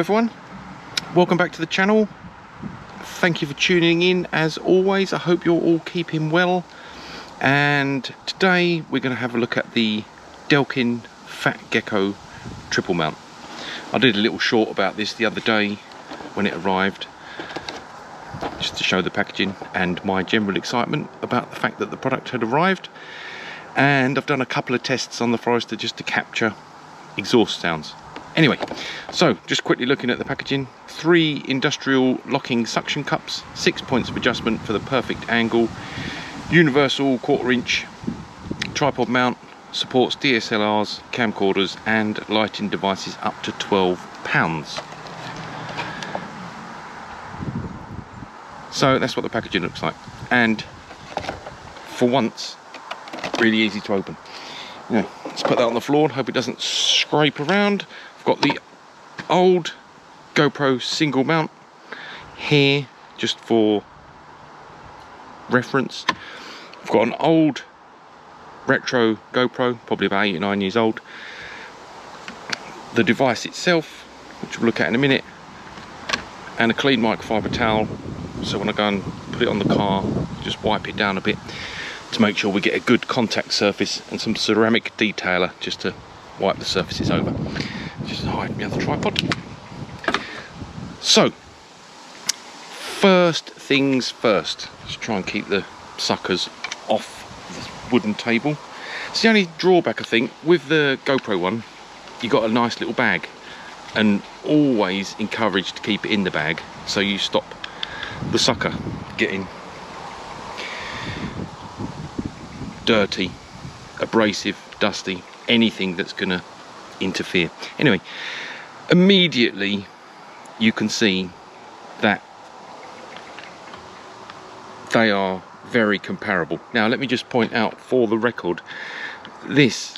everyone, welcome back to the channel. Thank you for tuning in as always. I hope you're all keeping well, and today we're going to have a look at the Delkin Fat Gecko triple mount. I did a little short about this the other day when it arrived, just to show the packaging and my general excitement about the fact that the product had arrived. And I've done a couple of tests on the Forester just to capture exhaust sounds. Anyway, so just quickly looking at the packaging: 3 industrial locking suction cups, 6 points of adjustment for the perfect angle, universal 1/4 inch tripod mount, supports DSLRs, camcorders and lighting devices up to 12 pounds. So that's what the packaging looks like, and for once really easy to open. You know, let's put that on the floor and hope it doesn't scrape around. I've got the old GoPro single mount here just for reference. I've got an old retro GoPro, probably about 8 or 9 years old. The device itself, which we'll look at in a minute, and a clean microfiber towel, so when I go and put it on the car, just wipe it down a bit to make sure we get a good contact surface, and some ceramic detailer just to wipe the surfaces over. Just hide the other tripod. So, first things first, let's try and keep the suckers off the wooden table. It's the only drawback, I think, with the GoPro one. You got a nice little bag, and always encouraged to keep it in the bag so you stop the sucker getting dirty, abrasive, dusty, anything that's gonna interfere. Anyway, immediately you can see that they are very comparable. Now let me just point out for the record, this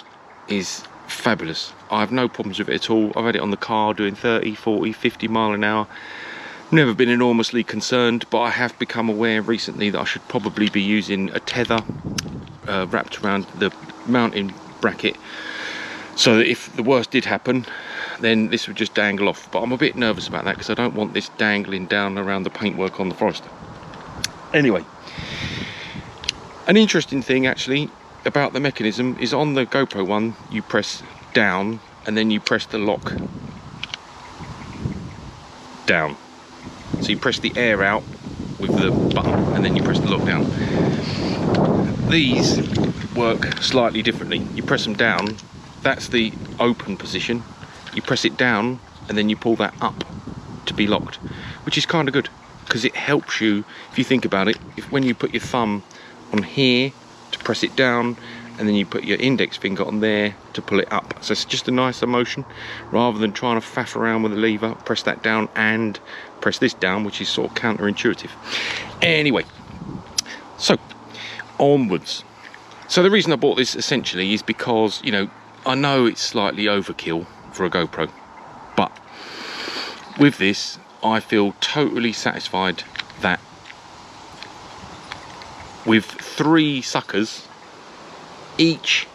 is fabulous. I have no problems with it at all. I've had it on the car doing 30, 40, 50 mile an hour. Never been enormously concerned, but I have become aware recently that I should probably be using a tether wrapped around the mounting bracket, so that if the worst did happen, then this would just dangle off. But I'm a bit nervous about that because I don't want this dangling down around the paintwork on the Forester. Anyway, an interesting thing actually about the mechanism is on the GoPro one, you press down and then you press the lock down. So you press the air out with the button and then you press the lock down. These work slightly differently. You press them down, that's the open position. You press it down and then you pull that up to be locked, which is kind of good because it helps you, if you think about it, when you put your thumb on here to press it down and then you put your index finger on there to pull it up. So it's just a nicer motion rather than trying to faff around with the lever, press that down and press this down, which is sort of counterintuitive. Anyway, so onwards. So the reason I bought this essentially is because, you know, I know it's slightly overkill for a GoPro, but with this I feel totally satisfied that with 3 suckers, each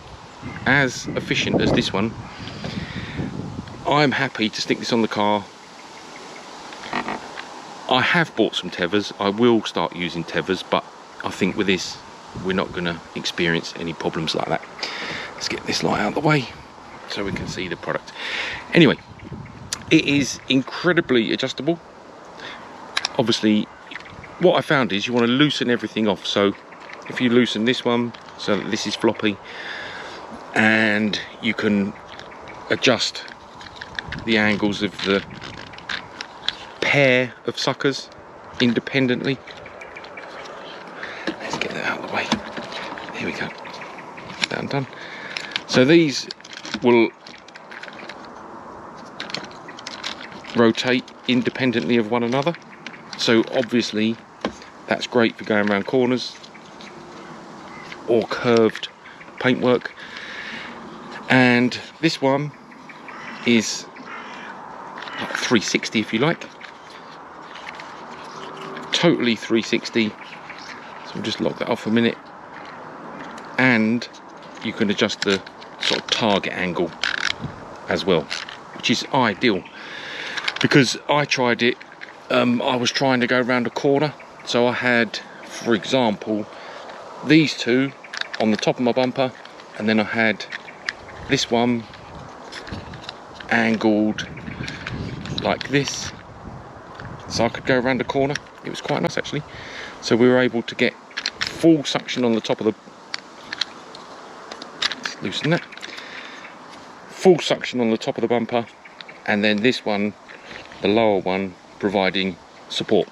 as efficient as this one, I'm happy to stick this on the car. I have bought some tethers, I will start using tethers, but I think with this we're not going to experience any problems like that. Let's get this light out of the way so we can see the product. Anyway, it is incredibly adjustable. Obviously, what I found is you want to loosen everything off. So if you loosen this one so that this is floppy, and you can adjust the angles of the pair of suckers independently. Let's get that out of the way. Here we go. That and done. So these will rotate independently of one another. So obviously that's great for going around corners or curved paintwork. And this one is like 360 if you like. Totally 360. So we'll just lock that off a minute. And you can adjust the sort of target angle as well, which is ideal. because I tried it, I was trying to go around a corner, so I had, for example, these two on the top of my bumper, and then I had this one angled like this, so I could go around a corner. It was quite nice actually. So we were able to get full suction on the top of the, let's loosen that, full suction on the top of the bumper, and then this one, the lower one, providing support.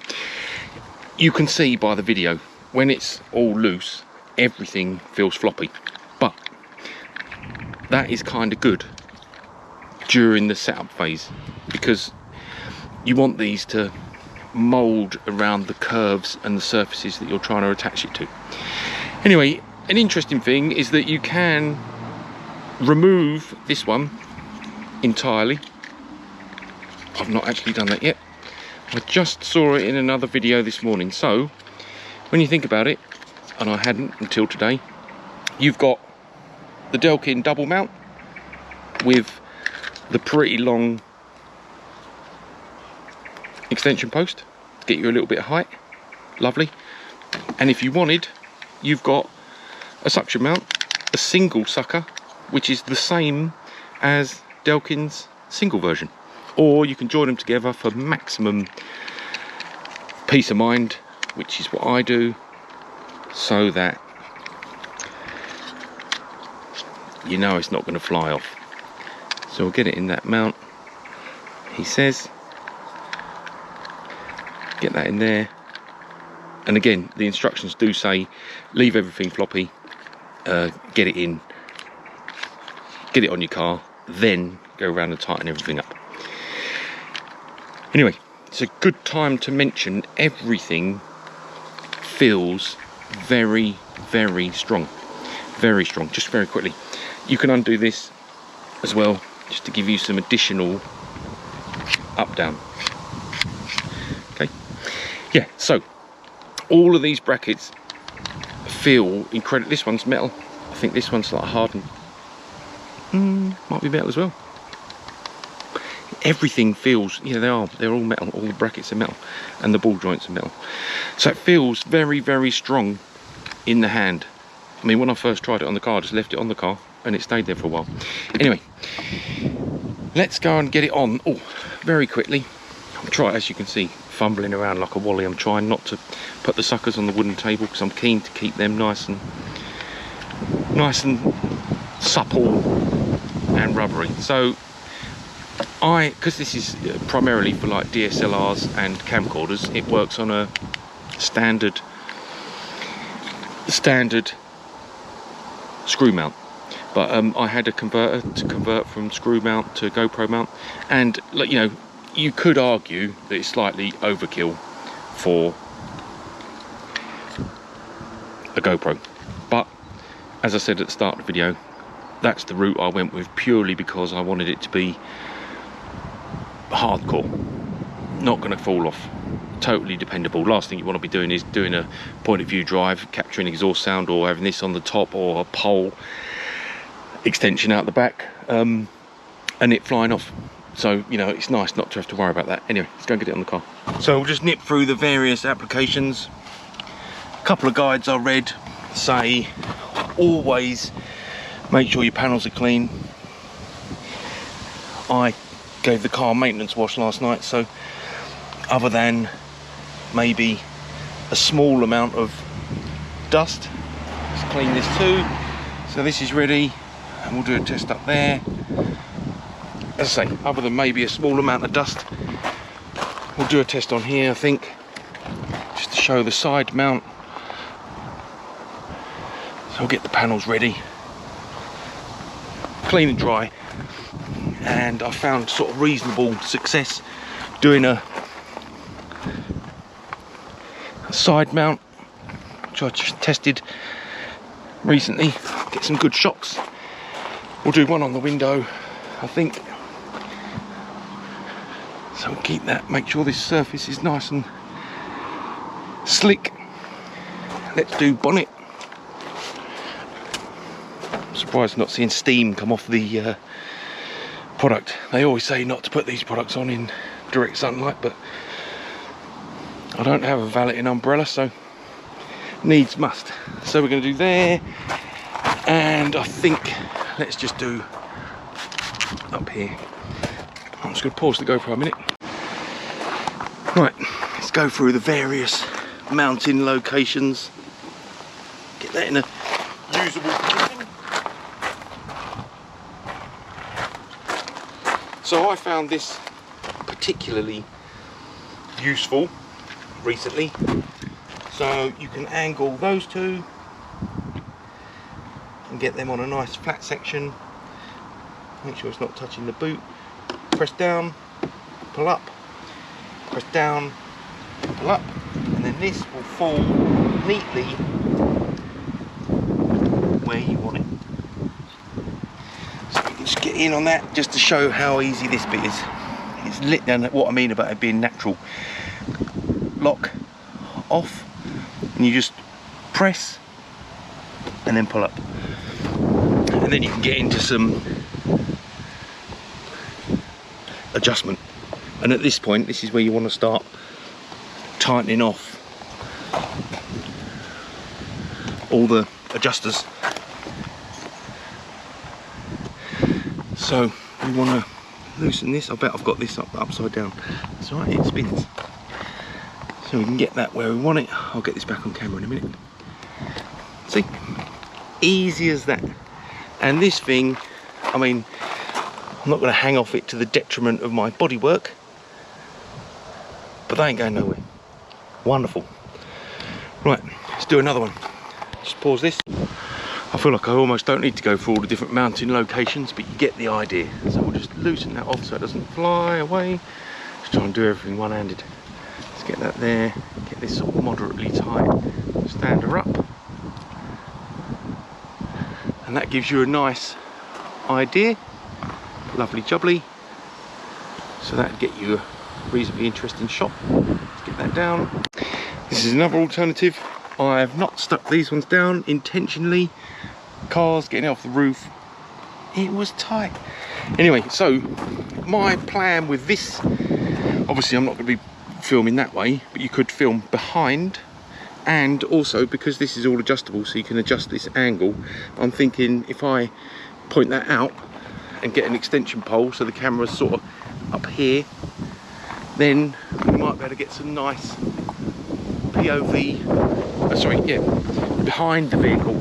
You can see by the video, when it's all loose, everything feels floppy, but that is kind of good during the setup phase, because you want these to mold around the curves and the surfaces that you're trying to attach it to. Anyway, an interesting thing is that you can remove this one entirely. I've not actually done that yet. I just saw it in another video this morning. So when you think about it, and I hadn't until today, you've got the Delkin double mount with the pretty long extension post to get you a little bit of height. Lovely. And if you wanted, you've got a suction mount, a single sucker, which is the same as Delkin's single version, or you can join them together for maximum peace of mind, which is what I do, so that you know it's not going to fly off. So we'll get it in that mount, he says. Get that in there, and again the instructions do say leave everything floppy, get it in, get it on your car, then go around and tighten everything up. Anyway, it's a good time to mention everything feels very, very strong. Very strong. Just very quickly, you can undo this as well, just to give you some additional up down. Okay, yeah, so all of these brackets feel incredible. This one's metal. I think this one's like hardened. Might be metal as well. Everything feels, you know, they're all metal. All the brackets are metal, and the ball joints are metal. So it feels very, very strong in the hand. I mean, when I first tried it on the car, I just left it on the car and it stayed there for a while. Anyway, let's go and get it on. Oh, very quickly. I'm trying, as you can see, fumbling around like a wally. I'm trying not to put the suckers on the wooden table because I'm keen to keep them nice and supple and rubbery. So because this is primarily for like DSLRs and camcorders, it works on a standard screw mount, but I had a converter to convert from screw mount to GoPro mount, and like, you know, you could argue that it's slightly overkill for a GoPro, but as I said at the start of the video, that's the route I went with, purely because I wanted it to be hardcore, not going to fall off, totally dependable. Last thing you want to be doing is doing a point of view drive, capturing exhaust sound, or having this on the top, or a pole extension out the back, and it flying off. So, you know, it's nice not to have to worry about that. Anyway, let's go and get it on the car. So we'll just nip through the various applications. A couple of guides I read say always make sure your panels are clean. I gave the car a maintenance wash last night, so other than maybe a small amount of dust, let's clean this too. So this is ready, and we'll do a test up there. As I say, other than maybe a small amount of dust, we'll do a test on here, I think, just to show the side mount. So we'll get the panels ready, clean and dry, and I found sort of reasonable success doing a side mount, which I just tested recently. Get some good shots. We'll do one on the window, I think. So we'll keep that, make sure this surface is nice and slick. Let's do bonnet. I'm surprised not seeing steam come off the product. They always say not to put these products on in direct sunlight, but I don't have a valeting umbrella, so needs must. So we're going to do there, and I think let's just do up here. I'm just going to pause the GoPro a minute. Right, let's go through the various mountain locations, get that in a usable position. So I found this particularly useful recently. So you can angle those two and get them on a nice flat section. Make sure it's not touching the boot. Press down, pull up, press down, pull up, and then this will fall neatly where you want it. So we can just get in on that just to show how easy this bit is. It's lit down. What I mean about it being natural. Lock off, and you just press and then pull up, and then you can get into some adjustment. And at this point, this is where you want to start tightening off all the adjusters. So we want to loosen this. I bet I've got this upside down. That's right, it spins. So we can get that where we want it. I'll get this back on camera in a minute. See? Easy as that. And this thing, I mean, I'm not going to hang off it to the detriment of my bodywork, but they ain't going nowhere. Wonderful. Right, let's do another one. Just pause this. I feel like I almost don't need to go through all the different mountain locations, but you get the idea. So we'll just loosen that off so it doesn't fly away. Just try and do everything one-handed. Let's get that there, get this sort of moderately tight. Stand her up. And that gives you a nice idea. Lovely jubbly. So that'd get you a reasonably interesting shot. Let's get that down. This is another alternative. I have not stuck these ones down intentionally. Cars getting off the roof, it was tight. Anyway, so my plan with this, obviously I'm not going to be filming that way, but you could film behind, and also because this is all adjustable, so you can adjust this angle. I'm thinking if I point that out and get an extension pole so the camera's sort of up here, then we might be able to get some nice POV, behind the vehicle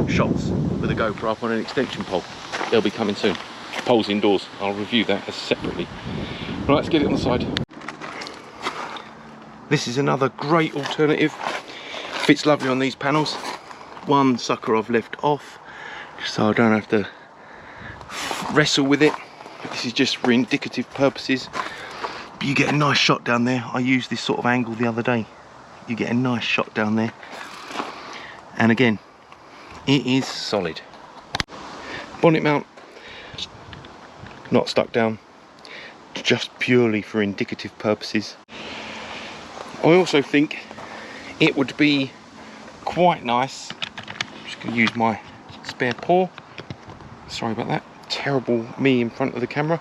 shots with a GoPro up on an extension pole. They'll be coming soon. Poles indoors, I'll review that as separately. Right, let's get it on the side. This is another great alternative. Fits lovely on these panels. One sucker I've left off, so I don't have to wrestle with it. This is just for indicative purposes. But you get a nice shot down there. I used this sort of angle the other day. You get a nice shot down there. And again, it is solid. Bonnet mount, not stuck down, just purely for indicative purposes. I also think it would be quite nice, I'm just going to use my spare paw, sorry about that, terrible me in front of the camera.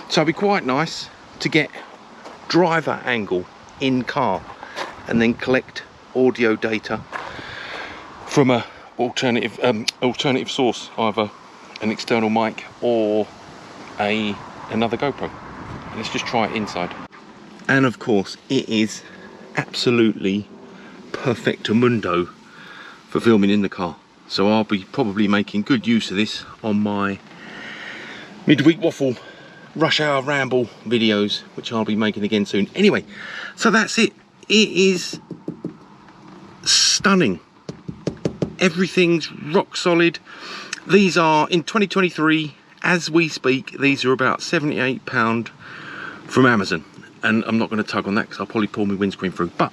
So it'd be quite nice to get driver angle in car and then collect audio data from a alternative source, either an external mic or another GoPro. Let's just try it inside. And of course it is absolutely perfectamundo for filming in the car, so I'll be probably making good use of this on my midweek waffle rush hour ramble videos, which I'll be making again soon. Anyway, so that's it. It is stunning. Everything's rock solid. These are in 2023 as we speak. These are about £78 from Amazon, and I'm not going to tug on that because I'll probably pull my windscreen through. But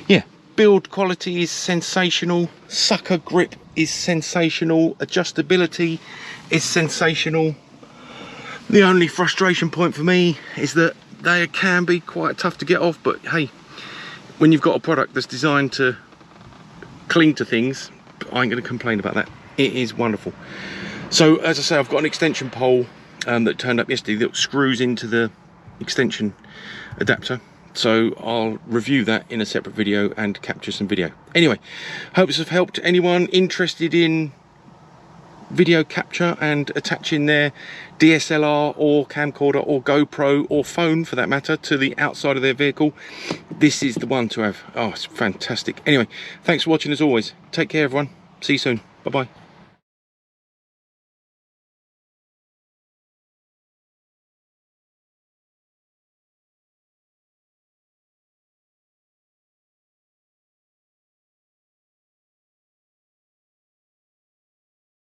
yeah, build quality is sensational, sucker grip is sensational, adjustability is sensational. The only frustration point for me is that they can be quite tough to get off, but hey, when you've got a product that's designed to cling to things, I ain't going to complain about that. It is wonderful. So as I say, I've got an extension pole that turned up yesterday that screws into the extension adapter. So I'll review that in a separate video and capture some video. Anyway, hope this has helped anyone interested in video capture and attaching their DSLR or camcorder or GoPro or phone for that matter to the outside of their vehicle. This is the one to have. Oh, it's fantastic. Anyway, thanks for watching as always. Take care everyone. See you soon. Bye bye.